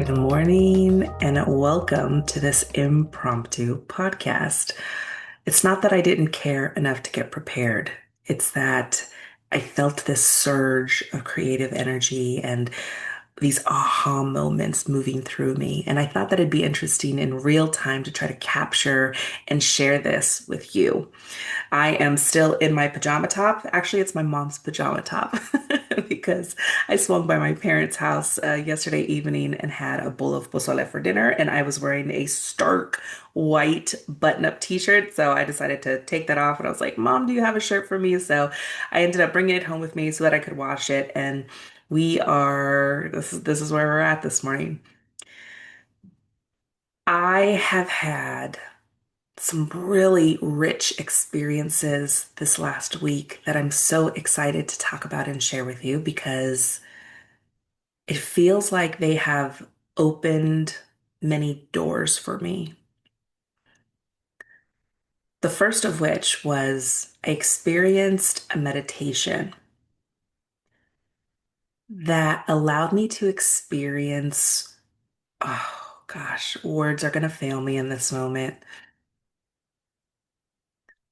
Good morning and welcome to this impromptu podcast. It's not that I didn't care enough to get prepared. It's that I felt this surge of creative energy and these aha moments moving through me. And I thought that it'd be interesting in real time to try to capture and share this with you. I am still in my pajama top. Actually, it's my mom's pajama top because I swung by my parents' house yesterday evening and had a bowl of pozole for dinner, and I was wearing a stark white button-up t-shirt. So I decided to take that off, and I was like, "Mom, do you have a shirt for me?" So I ended up bringing it home with me so that I could wash it, and this is where we're at this morning. I have had some really rich experiences this last week that I'm so excited to talk about and share with you because it feels like they have opened many doors for me. The first of which was I experienced a meditation that allowed me to experience, oh gosh, words are going to fail me in this moment.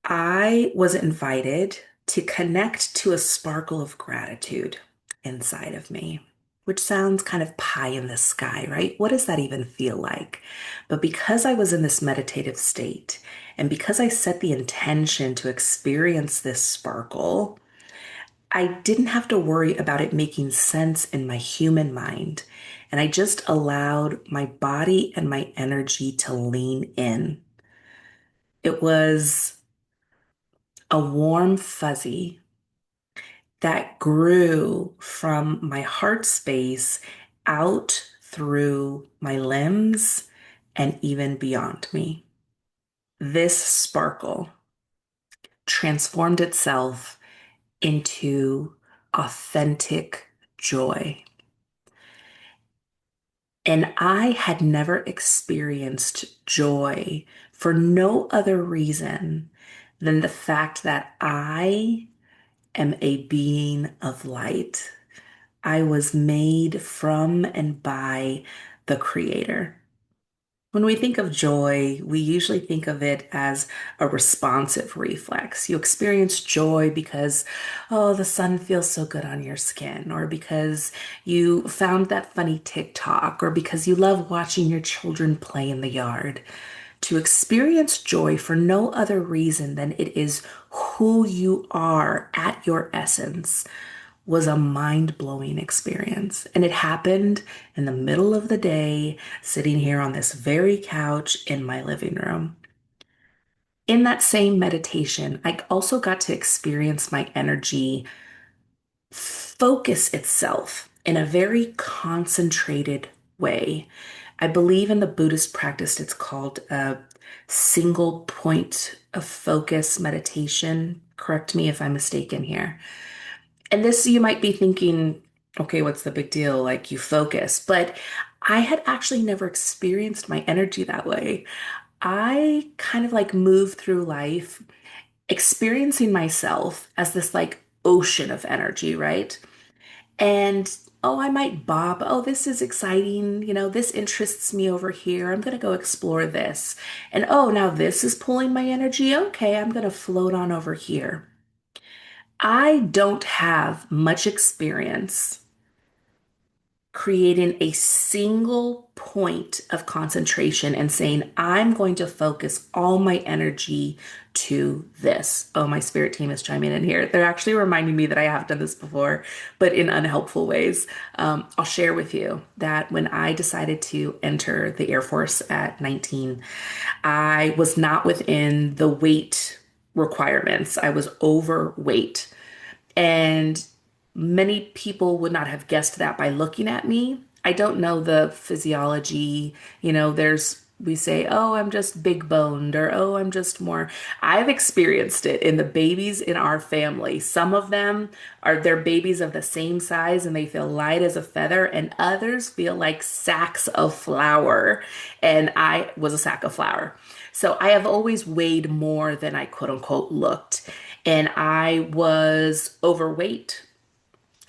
I was invited to connect to a sparkle of gratitude inside of me, which sounds kind of pie in the sky, right? What does that even feel like? But because I was in this meditative state, and because I set the intention to experience this sparkle, I didn't have to worry about it making sense in my human mind. And I just allowed my body and my energy to lean in. It was a warm fuzzy that grew from my heart space out through my limbs and even beyond me. This sparkle transformed itself into authentic joy. And I had never experienced joy for no other reason than the fact that I am a being of light. I was made from and by the Creator. When we think of joy, we usually think of it as a responsive reflex. You experience joy because, oh, the sun feels so good on your skin, or because you found that funny TikTok, or because you love watching your children play in the yard. To experience joy for no other reason than it is who you are at your essence was a mind-blowing experience. And it happened in the middle of the day, sitting here on this very couch in my living room. In that same meditation, I also got to experience my energy focus itself in a very concentrated way. I believe in the Buddhist practice, it's called a single point of focus meditation. Correct me if I'm mistaken here. And this, you might be thinking, okay, what's the big deal? Like you focus. But I had actually never experienced my energy that way. I kind of like move through life experiencing myself as this like ocean of energy, right? And oh, I might bob. Oh, this is exciting. This interests me over here. I'm going to go explore this. And oh, now this is pulling my energy. Okay, I'm going to float on over here. I don't have much experience creating a single point of concentration and saying, I'm going to focus all my energy to this. Oh, my spirit team is chiming in here. They're actually reminding me that I have done this before, but in unhelpful ways. I'll share with you that when I decided to enter the Air Force at 19, I was not within the weight requirements. I was overweight. And many people would not have guessed that by looking at me. I don't know the physiology. We say, oh, I'm just big boned, or oh, I'm just more. I've experienced it in the babies in our family. Some of them are their babies of the same size and they feel light as a feather, and others feel like sacks of flour. And I was a sack of flour. So I have always weighed more than I quote unquote looked. And I was overweight.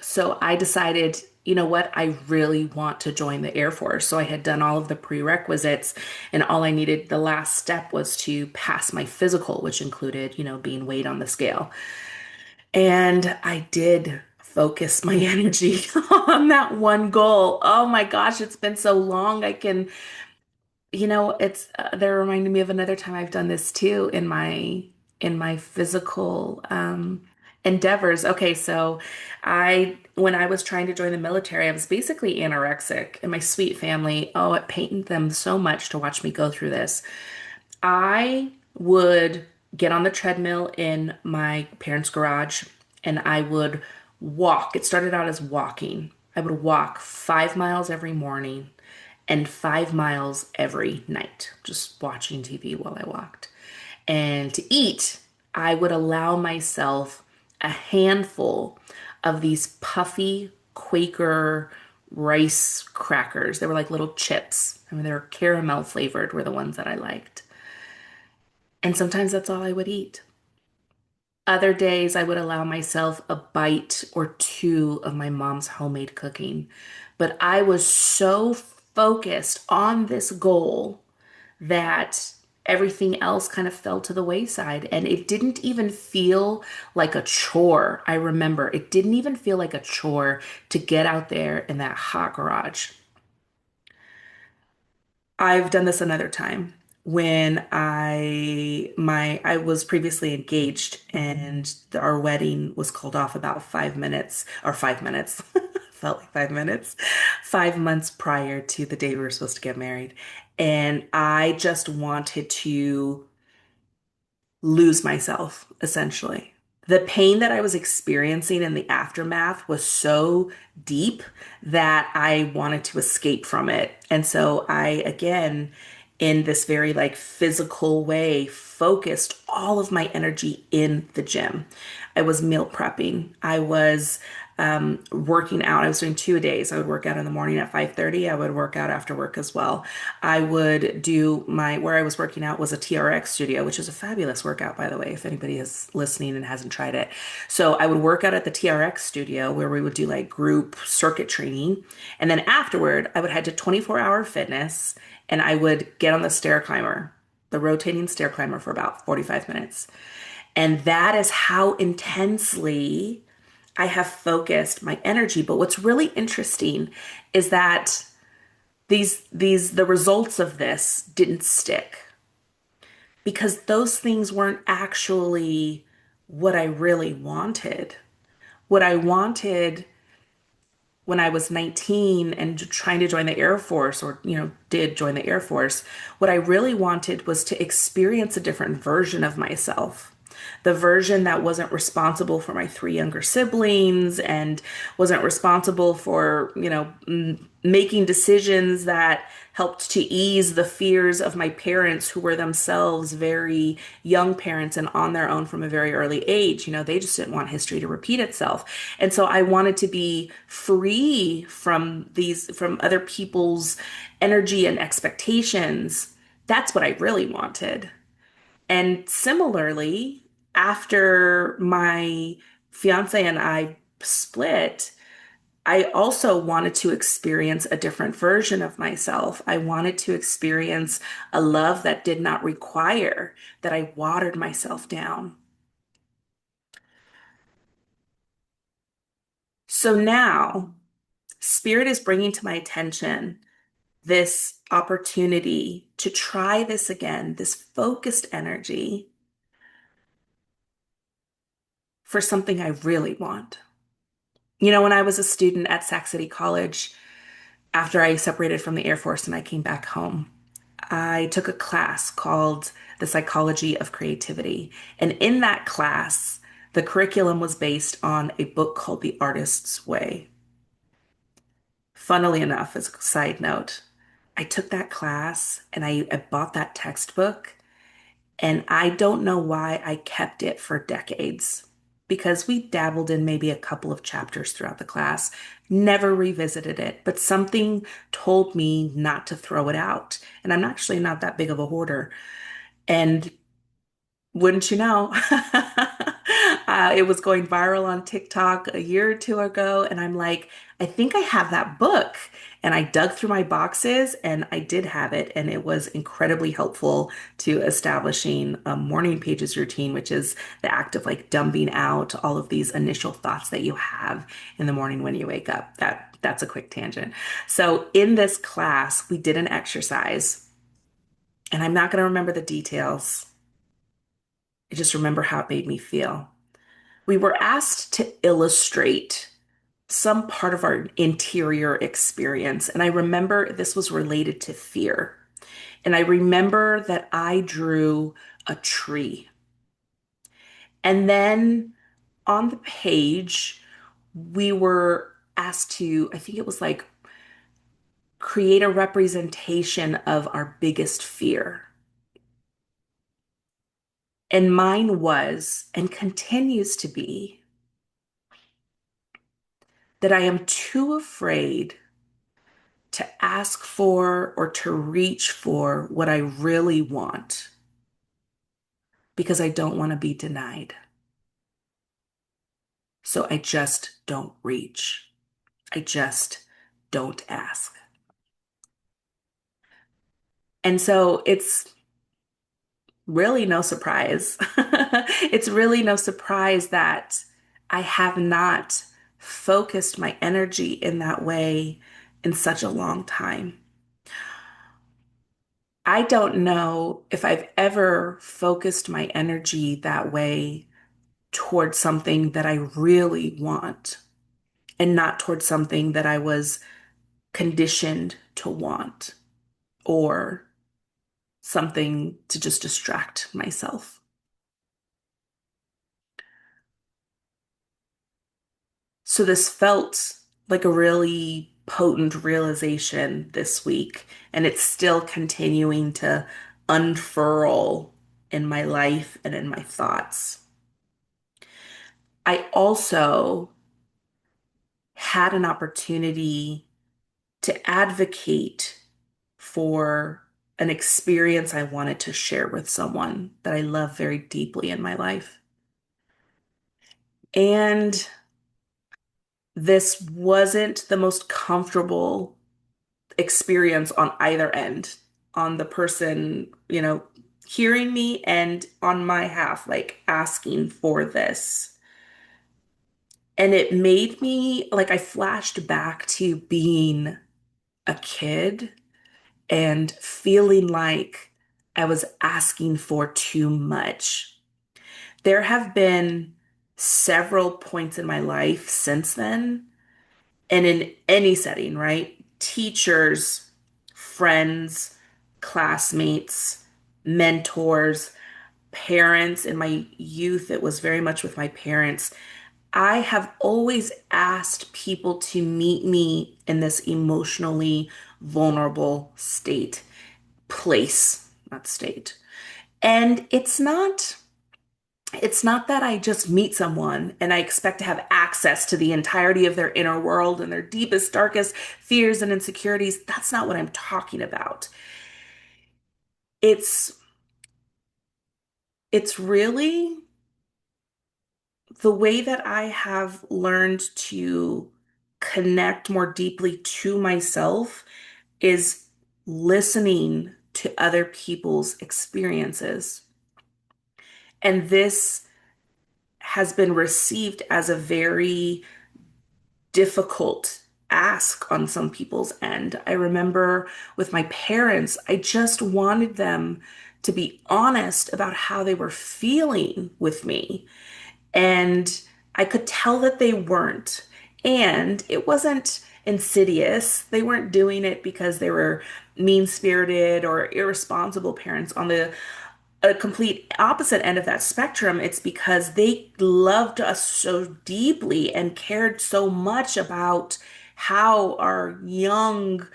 So I decided you know what? I really want to join the Air Force. So I had done all of the prerequisites, and all I needed, the last step was to pass my physical, which included, being weighed on the scale. And I did focus my energy on that one goal. Oh my gosh, it's been so long. It's they're reminding me of another time I've done this too in my physical endeavors. Okay, so when I was trying to join the military, I was basically anorexic, and my sweet family, oh, it pained them so much to watch me go through this. I would get on the treadmill in my parents' garage and I would walk. It started out as walking. I would walk 5 miles every morning and 5 miles every night, just watching TV while I walked. And to eat, I would allow myself a handful of these puffy Quaker rice crackers. They were like little chips. I mean, they were caramel flavored, were the ones that I liked. And sometimes that's all I would eat. Other days, I would allow myself a bite or two of my mom's homemade cooking. But I was so focused on this goal that everything else kind of fell to the wayside. And it didn't even feel like a chore. I remember it didn't even feel like a chore to get out there in that hot garage. I've done this another time when I was previously engaged and our wedding was called off about 5 minutes or 5 minutes. Felt like 5 minutes, 5 months prior to the day we were supposed to get married. And I just wanted to lose myself, essentially. The pain that I was experiencing in the aftermath was so deep that I wanted to escape from it. And so I, again, in this very like physical way, focused all of my energy in the gym. I was meal prepping. I was working out. I was doing 2 a days. I would work out in the morning at 5:30. I would work out after work as well. I would do where I was working out was a TRX studio, which is a fabulous workout, by the way, if anybody is listening and hasn't tried it. So I would work out at the TRX studio where we would do like group circuit training. And then afterward, I would head to 24-hour fitness and I would get on the stair climber, the rotating stair climber for about 45 minutes. And that is how intensely I have focused my energy. But what's really interesting is that the results of this didn't stick because those things weren't actually what I really wanted. What I wanted when I was 19 and trying to join the Air Force, or, did join the Air Force, what I really wanted was to experience a different version of myself. The version that wasn't responsible for my three younger siblings and wasn't responsible for, making decisions that helped to ease the fears of my parents, who were themselves very young parents and on their own from a very early age. They just didn't want history to repeat itself. And so I wanted to be free from other people's energy and expectations. That's what I really wanted. And similarly, after my fiance and I split, I also wanted to experience a different version of myself. I wanted to experience a love that did not require that I watered myself down. So now, Spirit is bringing to my attention this opportunity to try this again, this focused energy for something I really want. When I was a student at Sac City College, after I separated from the Air Force and I came back home, I took a class called The Psychology of Creativity. And in that class, the curriculum was based on a book called The Artist's Way. Funnily enough, as a side note, I took that class and I bought that textbook, and I don't know why I kept it for decades because we dabbled in maybe a couple of chapters throughout the class, never revisited it, but something told me not to throw it out. And I'm actually not that big of a hoarder. And wouldn't you know, It was going viral on TikTok a year or two ago, and I'm like, I think I have that book. And I dug through my boxes and I did have it, and it was incredibly helpful to establishing a morning pages routine, which is the act of like dumping out all of these initial thoughts that you have in the morning when you wake up. That's a quick tangent. So in this class, we did an exercise, and I'm not going to remember the details. I just remember how it made me feel. We were asked to illustrate some part of our interior experience. And I remember this was related to fear. And I remember that I drew a tree. And then on the page, we were asked to, I think it was like, create a representation of our biggest fear. And mine was, and continues to be, that I am too afraid to ask for or to reach for what I really want because I don't want to be denied. So I just don't reach. I just don't ask. And so it's really no surprise. It's really no surprise that I have not focused my energy in that way in such a long time. I don't know if I've ever focused my energy that way towards something that I really want and not towards something that I was conditioned to want or something to just distract myself. So this felt like a really potent realization this week, and it's still continuing to unfurl in my life and in my thoughts. I also had an opportunity to advocate for an experience I wanted to share with someone that I love very deeply in my life. And this wasn't the most comfortable experience on either end, on the person, hearing me and on my half, like asking for this. And it made me like I flashed back to being a kid and feeling like I was asking for too much. There have been several points in my life since then, and in any setting, right? Teachers, friends, classmates, mentors, parents. In my youth, it was very much with my parents. I have always asked people to meet me in this emotionally vulnerable place, not state. And it's not that I just meet someone and I expect to have access to the entirety of their inner world and their deepest, darkest fears and insecurities. That's not what I'm talking about. It's it's really the way that I have learned to connect more deeply to myself is listening to other people's experiences. And this has been received as a very difficult ask on some people's end. I remember with my parents, I just wanted them to be honest about how they were feeling with me. And I could tell that they weren't. And it wasn't insidious. They weren't doing it because they were mean-spirited or irresponsible parents. On the a complete opposite end of that spectrum, it's because they loved us so deeply and cared so much about how our young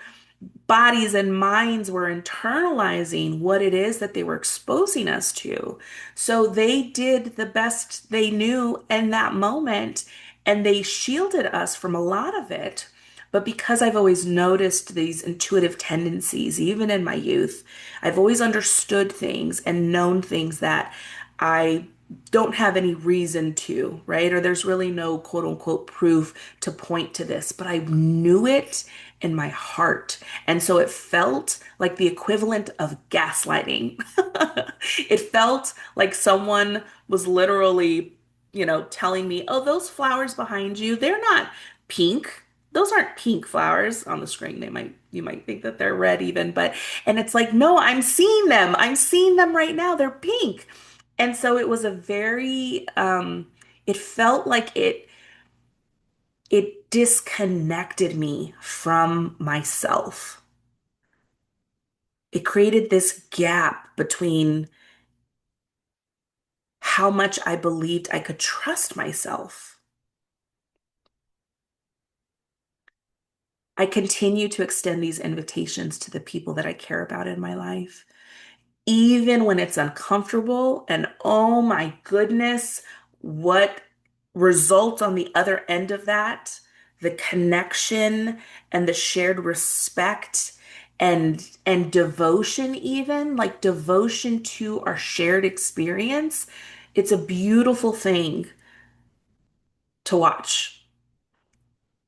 bodies and minds were internalizing what it is that they were exposing us to. So they did the best they knew in that moment, and they shielded us from a lot of it. But because I've always noticed these intuitive tendencies, even in my youth, I've always understood things and known things that I don't have any reason to, right? Or there's really no quote unquote proof to point to this, but I knew it in my heart. And so it felt like the equivalent of gaslighting. It felt like someone was literally, telling me, oh, those flowers behind you, they're not pink. Those aren't pink flowers on the screen. You might think that they're red even, and it's like, no, I'm seeing them. I'm seeing them right now. They're pink. And so it was a very, it felt like it disconnected me from myself. It created this gap between how much I believed I could trust myself. I continue to extend these invitations to the people that I care about in my life, even when it's uncomfortable. And oh my goodness, what results on the other end of that, the connection and the shared respect and devotion, even like devotion to our shared experience. It's a beautiful thing to watch.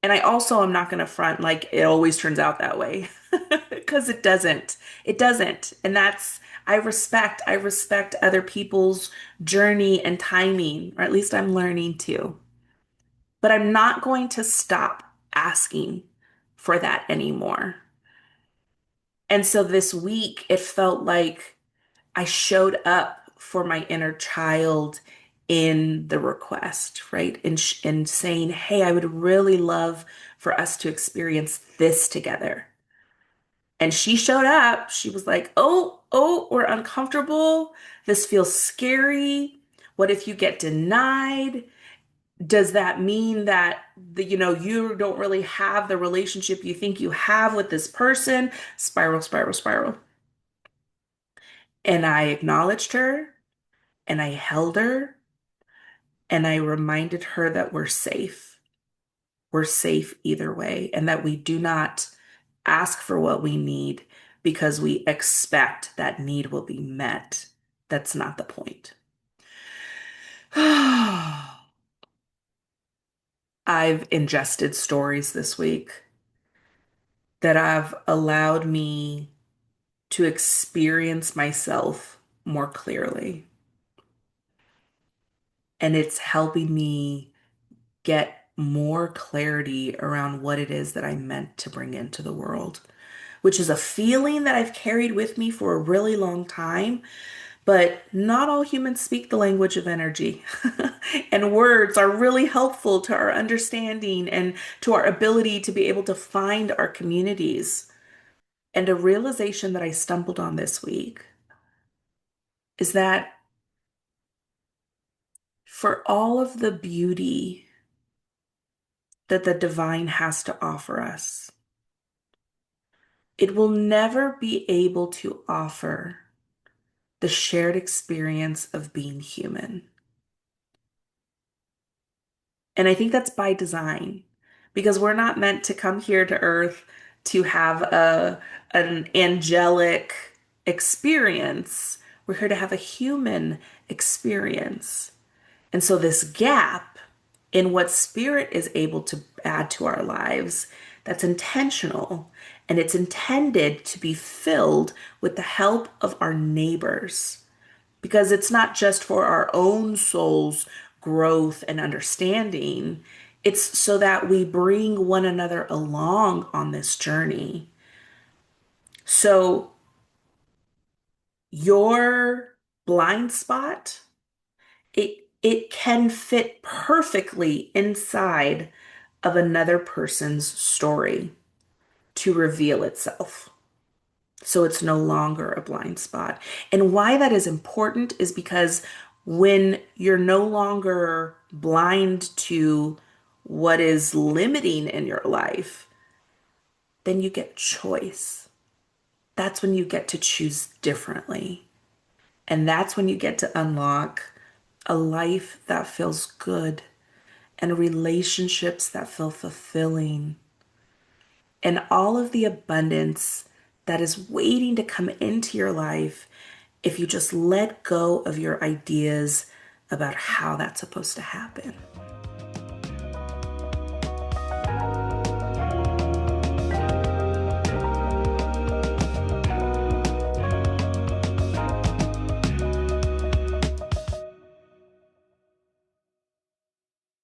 And I also am not going to front like it always turns out that way because it doesn't. It doesn't. And I respect other people's journey and timing, or at least I'm learning to. But I'm not going to stop asking for that anymore. And so this week it felt like I showed up for my inner child in the request, right? In saying, hey, I would really love for us to experience this together. And she showed up. She was like, oh, we're uncomfortable. This feels scary. What if you get denied? Does that mean that you don't really have the relationship you think you have with this person? Spiral, spiral, spiral. And I acknowledged her and I held her and I reminded her that we're safe. We're safe either way, and that we do not ask for what we need because we expect that need will be met. That's not the point. I've ingested stories this week that have allowed me to experience myself more clearly. And it's helping me get more clarity around what it is that I meant to bring into the world, which is a feeling that I've carried with me for a really long time. But not all humans speak the language of energy. And words are really helpful to our understanding and to our ability to be able to find our communities. And a realization that I stumbled on this week is that for all of the beauty that the divine has to offer us, it will never be able to offer the shared experience of being human. And I think that's by design because we're not meant to come here to Earth to have an angelic experience. We're here to have a human experience. And so this gap in what spirit is able to add to our lives, that's intentional and it's intended to be filled with the help of our neighbors because it's not just for our own soul's growth and understanding. It's so that we bring one another along on this journey. So your blind spot, it can fit perfectly inside of another person's story to reveal itself. So it's no longer a blind spot. And why that is important is because when you're no longer blind to what is limiting in your life, then you get choice. That's when you get to choose differently. And that's when you get to unlock a life that feels good and relationships that feel fulfilling and all of the abundance that is waiting to come into your life if you just let go of your ideas about how that's supposed to happen.